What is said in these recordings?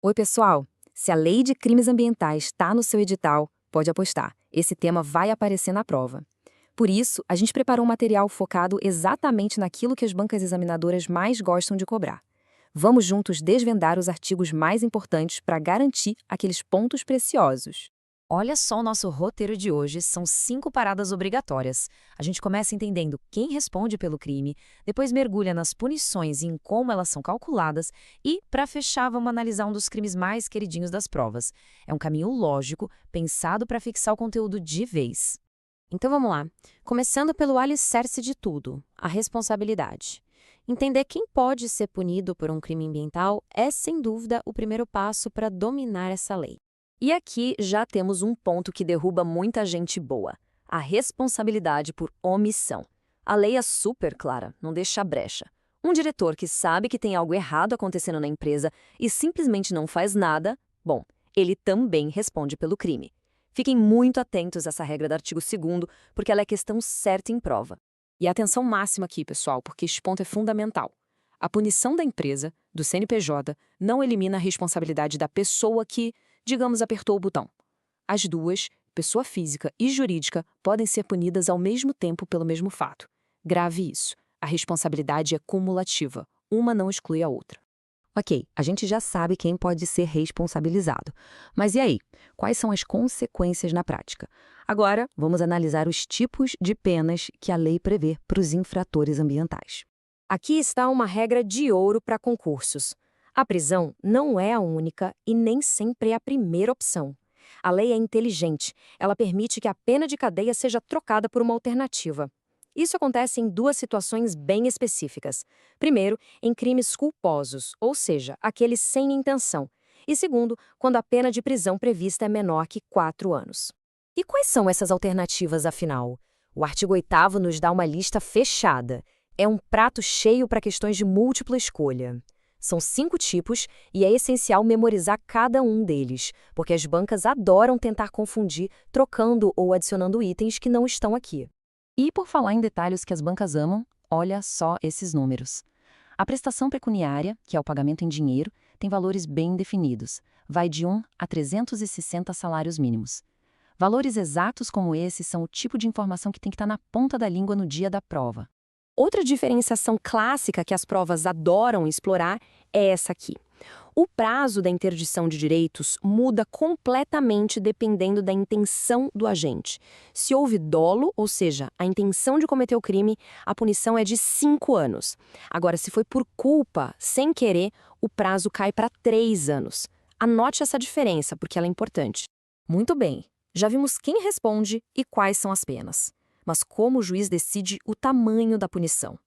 Oi, pessoal! Se a Lei de Crimes Ambientais está no seu edital, pode apostar, esse tema vai aparecer na prova. Por isso, a gente preparou um material focado exatamente naquilo que as bancas examinadoras mais gostam de cobrar. Vamos juntos desvendar os artigos mais importantes para garantir aqueles pontos preciosos. Olha só o nosso roteiro de hoje, são 5 paradas obrigatórias. A gente começa entendendo quem responde pelo crime, depois mergulha nas punições e em como elas são calculadas e, para fechar, vamos analisar um dos crimes mais queridinhos das provas. É um caminho lógico, pensado para fixar o conteúdo de vez. Então vamos lá, começando pelo alicerce de tudo, a responsabilidade. Entender quem pode ser punido por um crime ambiental é, sem dúvida, o primeiro passo para dominar essa lei. E aqui já temos um ponto que derruba muita gente boa: a responsabilidade por omissão. A lei é super clara, não deixa brecha. Um diretor que sabe que tem algo errado acontecendo na empresa e simplesmente não faz nada, bom, ele também responde pelo crime. Fiquem muito atentos a essa regra do artigo 2º, porque ela é questão certa em prova. E atenção máxima aqui, pessoal, porque este ponto é fundamental. A punição da empresa, do CNPJ, não elimina a responsabilidade da pessoa que, digamos, apertou o botão. As duas, pessoa física e jurídica, podem ser punidas ao mesmo tempo pelo mesmo fato. Grave isso. A responsabilidade é cumulativa. Uma não exclui a outra. Ok, a gente já sabe quem pode ser responsabilizado. Mas e aí? Quais são as consequências na prática? Agora, vamos analisar os tipos de penas que a lei prevê para os infratores ambientais. Aqui está uma regra de ouro para concursos. A prisão não é a única e nem sempre é a primeira opção. A lei é inteligente, ela permite que a pena de cadeia seja trocada por uma alternativa. Isso acontece em 2 situações bem específicas. Primeiro, em crimes culposos, ou seja, aqueles sem intenção. E segundo, quando a pena de prisão prevista é menor que 4 anos. E quais são essas alternativas, afinal? O artigo 8º nos dá uma lista fechada. É um prato cheio para questões de múltipla escolha. São 5 tipos e é essencial memorizar cada um deles, porque as bancas adoram tentar confundir, trocando ou adicionando itens que não estão aqui. E por falar em detalhes que as bancas amam, olha só esses números. A prestação pecuniária, que é o pagamento em dinheiro, tem valores bem definidos. Vai de 1 a 360 salários mínimos. Valores exatos como esse são o tipo de informação que tem que estar na ponta da língua no dia da prova. Outra diferenciação clássica que as provas adoram explorar é essa aqui. O prazo da interdição de direitos muda completamente dependendo da intenção do agente. Se houve dolo, ou seja, a intenção de cometer o crime, a punição é de 5 anos. Agora, se foi por culpa, sem querer, o prazo cai para 3 anos. Anote essa diferença, porque ela é importante. Muito bem, já vimos quem responde e quais são as penas. Mas como o juiz decide o tamanho da punição?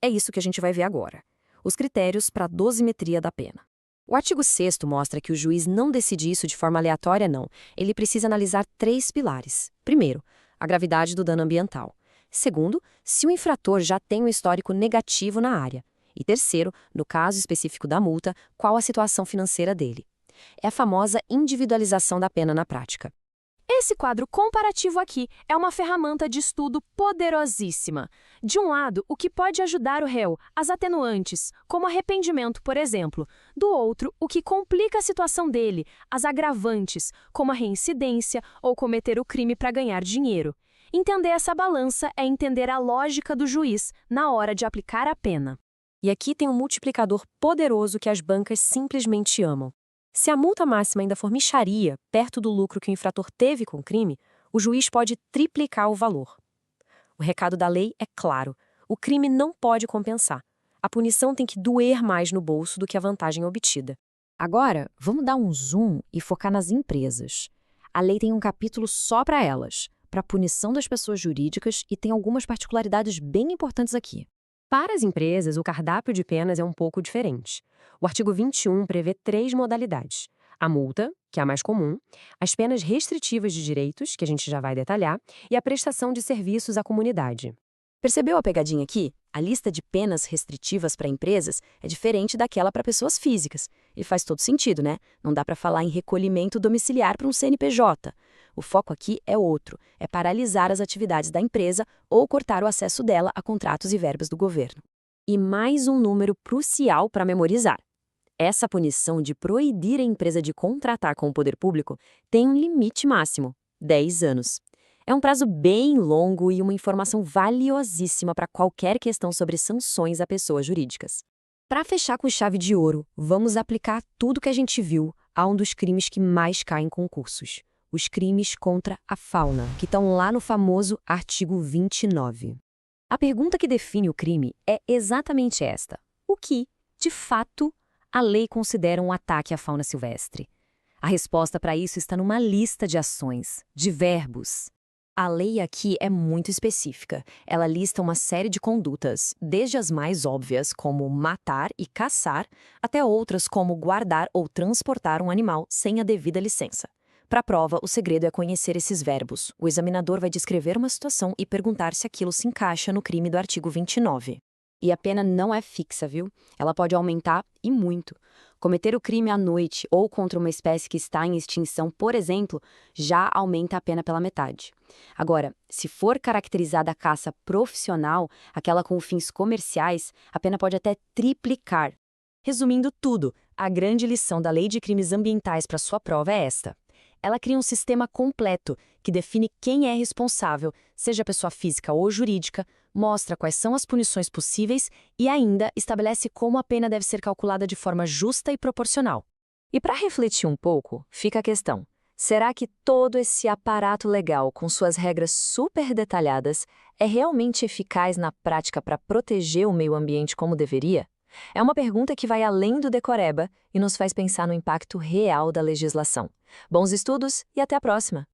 É isso que a gente vai ver agora. Os critérios para a dosimetria da pena. O artigo 6º mostra que o juiz não decide isso de forma aleatória, não. Ele precisa analisar 3 pilares. Primeiro, a gravidade do dano ambiental. Segundo, se o infrator já tem um histórico negativo na área. E terceiro, no caso específico da multa, qual a situação financeira dele. É a famosa individualização da pena na prática. Esse quadro comparativo aqui é uma ferramenta de estudo poderosíssima. De um lado, o que pode ajudar o réu, as atenuantes, como arrependimento, por exemplo. Do outro, o que complica a situação dele, as agravantes, como a reincidência ou cometer o crime para ganhar dinheiro. Entender essa balança é entender a lógica do juiz na hora de aplicar a pena. E aqui tem um multiplicador poderoso que as bancas simplesmente amam. Se a multa máxima ainda for mixaria, perto do lucro que o infrator teve com o crime, o juiz pode triplicar o valor. O recado da lei é claro: o crime não pode compensar. A punição tem que doer mais no bolso do que a vantagem obtida. Agora, vamos dar um zoom e focar nas empresas. A lei tem um capítulo só para elas, para a punição das pessoas jurídicas, e tem algumas particularidades bem importantes aqui. Para as empresas, o cardápio de penas é um pouco diferente. O artigo 21 prevê 3 modalidades: a multa, que é a mais comum, as penas restritivas de direitos, que a gente já vai detalhar, e a prestação de serviços à comunidade. Percebeu a pegadinha aqui? A lista de penas restritivas para empresas é diferente daquela para pessoas físicas. E faz todo sentido, né? Não dá para falar em recolhimento domiciliar para um CNPJ. O foco aqui é outro, é paralisar as atividades da empresa ou cortar o acesso dela a contratos e verbas do governo. E mais um número crucial para memorizar: Essa punição de proibir a empresa de contratar com o poder público tem um limite máximo, 10 anos. É um prazo bem longo e uma informação valiosíssima para qualquer questão sobre sanções a pessoas jurídicas. Para fechar com chave de ouro, vamos aplicar tudo que a gente viu a um dos crimes que mais caem em concursos: os crimes contra a fauna, que estão lá no famoso artigo 29. A pergunta que define o crime é exatamente esta: o que, de fato, a lei considera um ataque à fauna silvestre? A resposta para isso está numa lista de ações, de verbos. A lei aqui é muito específica. Ela lista uma série de condutas, desde as mais óbvias, como matar e caçar, até outras como guardar ou transportar um animal sem a devida licença. Para a prova, o segredo é conhecer esses verbos. O examinador vai descrever uma situação e perguntar se aquilo se encaixa no crime do artigo 29. E a pena não é fixa, viu? Ela pode aumentar e muito. Cometer o crime à noite ou contra uma espécie que está em extinção, por exemplo, já aumenta a pena pela metade. Agora, se for caracterizada a caça profissional, aquela com fins comerciais, a pena pode até triplicar. Resumindo tudo, a grande lição da Lei de Crimes Ambientais para sua prova é esta: ela cria um sistema completo que define quem é responsável, seja pessoa física ou jurídica, mostra quais são as punições possíveis e ainda estabelece como a pena deve ser calculada de forma justa e proporcional. E para refletir um pouco, fica a questão: será que todo esse aparato legal, com suas regras super detalhadas, é realmente eficaz na prática para proteger o meio ambiente como deveria? É uma pergunta que vai além do decoreba e nos faz pensar no impacto real da legislação. Bons estudos e até a próxima!